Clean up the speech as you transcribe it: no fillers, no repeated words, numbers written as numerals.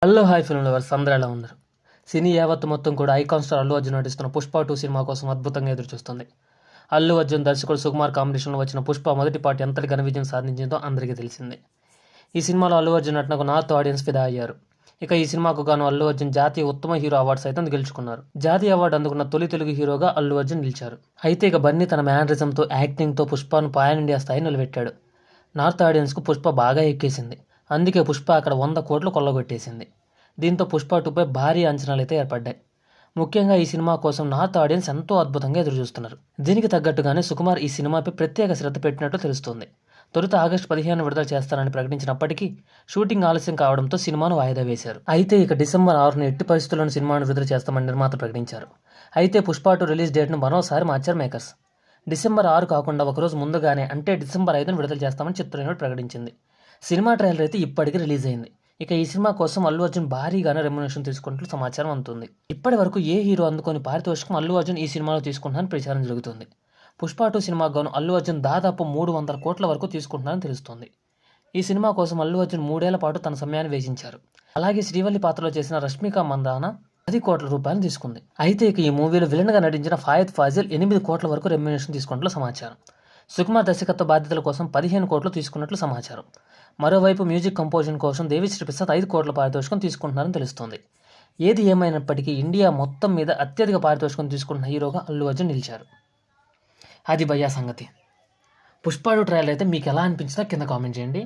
Hello hi film lovers అందరూ ఎలా ఉన్నారు? సినీ యావత్తు మొత్తం కూడా ఐకాన్ స్టార్ అల్లు అర్జున్ నటిస్తున్న పుష్ప 2 సినిమా కోసం అద్భుతంగా ఎదురుచూస్తుంది. అల్లు అర్జున్ దర్శకుడు సుకుమార్ కాంబినేషన్లో వచ్చిన పుష్ప మొదటి పార్ట్ ఎంతటి ఘన విజయం సాధించిందో అందరికీ తెలిసిందే. ఈ సినిమాలో అల్లు అర్జున్ నటనకు నార్త్ ఆడియన్స్ ఫిదా అయ్యారు. ఇక ఈ సినిమాకు గాను అల్లు అర్జున్ జాతీయ ఉత్తమ హీరో అవార్డు సైతం గెలుచుకున్నారు. జాతీయ అవార్డు అందుకున్న తొలి తెలుగు హీరోగా అల్లు అర్జున్ నిలిచారు. అయితే ఇక బన్నీ తన మేనరిజంతో యాక్టింగ్తో పుష్పను పాన్ ఇండియా స్థాయి నిలబెట్టాడు. నార్త్ ఆడియన్స్కు పుష్ప బాగా ఎక్కేసింది. అందుకే పుష్ప అక్కడ 100 కోట్లు కొల్లగొట్టేసింది. దీంతో పుష్ప 2పై భారీ అంచనాలు అయితే ఏర్పడ్డాయి. ముఖ్యంగా ఈ సినిమా కోసం నార్త్ ఆడియన్స్ ఎంతో అద్భుతంగా ఎదురుచూస్తున్నారు. దీనికి తగ్గట్టుగానే సుకుమార్ ఈ సినిమాపై ప్రత్యేక శ్రద్ధ పెట్టినట్టు తెలుస్తోంది. తొలుత ఆగస్టు 15 విడుదల చేస్తారని ప్రకటించినప్పటికీ షూటింగ్ ఆలస్యం కావడంతో సినిమాను వాయిదా వేశారు. అయితే ఇక డిసెంబర్ 6న ఎట్టి పరిస్థితుల్లోనూ సినిమాను విడుదల చేస్తామని నిర్మాత ప్రకటించారు. అయితే పుష్ప 2 రిలీజ్ డేట్ను మరోసారి మార్చారు మేకర్స్. డిసెంబర్ 6 కాకుండా ఒకరోజు ముందుగానే అంటే డిసెంబర్ 5న విడుదల చేస్తామని చిత్ర యూనిట్ ప్రకటించింది. సినిమా ట్రైలర్ అయితే ఇప్పటికీ రిలీజ్ అయింది. ఇక ఈ సినిమా కోసం అల్లు అర్జున్ భారీగానే రెమ్యునరేషన్ తీసుకున్నట్లు సమాచారం అందుతుంది. ఇప్పటి వరకు ఏ హీరో అందుకొని పారితోషికం అల్లు అర్జున్ ఈ సినిమాలో తీసుకుంటున్నారని ప్రచారం జరుగుతుంది. పుష్ప 2 సినిమాకు గాను అల్లు అర్జున్ దాదాపు 300 కోట్ల వరకు తీసుకుంటున్నారని తెలుస్తోంది. ఈ సినిమా కోసం అల్లు అర్జున్ 3 ఏళ్ల పాటు తన సమయాన్ని వేచించారు. అలాగే శ్రీవల్లి పాత్రలో చేసిన రష్మిక మందాన 10 కోట్ల రూపాయలు తీసుకుంది. అయితే ఇక ఈ మూవీలో విలన్గా నటించిన ఫాయద్ ఫాజిల్ 8 కోట్ల వరకు రెమ్యునరేషన్ తీసుకున్నట్లు సమాచారం. సుకుమార్ దర్శకత్వ బాధ్యతల కోసం 15 కోట్లు తీసుకున్నట్లు సమాచారం. మరోవైపు మ్యూజిక్ కంపోజిషన్ కోసం దేవిశ్రీ ప్రసాద్ 5 కోట్ల పారితోషికం తీసుకుంటున్నారని తెలుస్తోంది. ఏది ఏమైనప్పటికీ ఇండియా మొత్తం మీద అత్యధిక పారితోషికం తీసుకుంటున్న హీరోగా అల్లు అర్జున్ నిలిచారు. అది భయ్యా సంగతి. పుష్ప 2 ట్రయల్ అయితే మీకు ఎలా అనిపించిందో కింద కామెంట్ చేయండి.